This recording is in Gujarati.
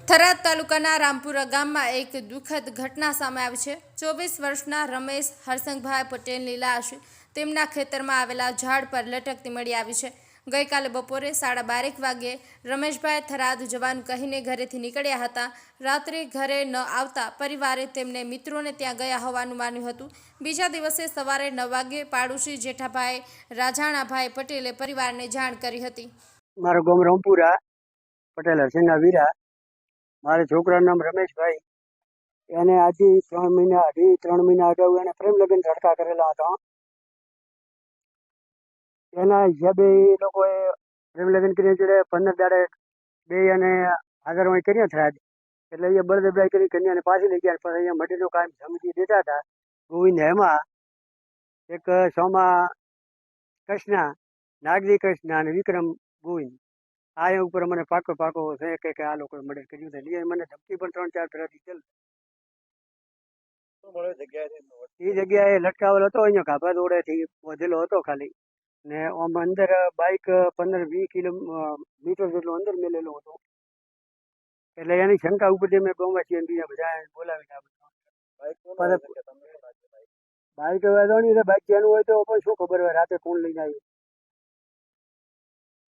થરાદ તાલુકાના રામપુરા ગામમાં એક દુઃખદ ઘટના સામે આવી છે। 24 વર્ષના રમેશ હરસંગભાઈ પટેલની લાશ તેમના ખેતરમાં આવેલા ઝાડ પર લટકતી મળી આવી છે। ગઈકાલે બપોરે 12:30 વાગ્યે રમેશભાઈ થરાદ જવાનું કહીને ઘરેથી નીકળ્યા હતા। રાત્રે ઘરે ન આવતા પરિવારે તેમને મિત્રોને ત્યાં ગયા હોવાનું માન્યું હતું। બીજા દિવસે સવારે 9 વાગ્યે પાડોશી જેઠાભાઈ રાજાણાભાઈ પટેલે પરિવારને જાણ કરી હતી। મારું ગામ રામપુરા, પટેલ હરસિંગના વીરા। મારા છોકરાનું નામ રમેશભાઈ। એને આજથી 3 મહિના અગાઉ એને પ્રેમ લગ્ન ઝડકા કરેલા હતા। એના હિસાબે એ લોકોએ પ્રેમ લગ્ન કરીને જોડે 15 દાડે બે અને આગળવાણી કર્યા થયા। એટલે એ બળદેવભાઈ કરી કન્યાને પાછી લઈ ગયા। પણ અહીંયા મટીનો કાયમ સમિતિ દેતા હતા। ગોવિંદ હેમા, એક સોમા કૃષ્ણા, નાગજી કૃષ્ણા અને વિક્રમ ગોવિંદ। આ ઉપર મને પાકો છે કે આ લોકો મળે કર્યું છે। મને ધમકી પણ 3-4 ફેરાથી ચાલ એ જગ્યાએ લટકાવેલો હતો। અહીંયા ગાભા દોડેથી વધેલો હતો ખાલી ને આમ અંદર બાઇક 15-20 કિલોમીટર જેટલો અંદર મેલેલો હતો। એટલે એની શંકા ઉપરથી મેં ગામવાસી બીજા બધા બોલાવીને બાઇક હવે બાઇક જેનું હોય તો પણ શું ખબર હોય રાતે કોણ લઈને આવ્યું।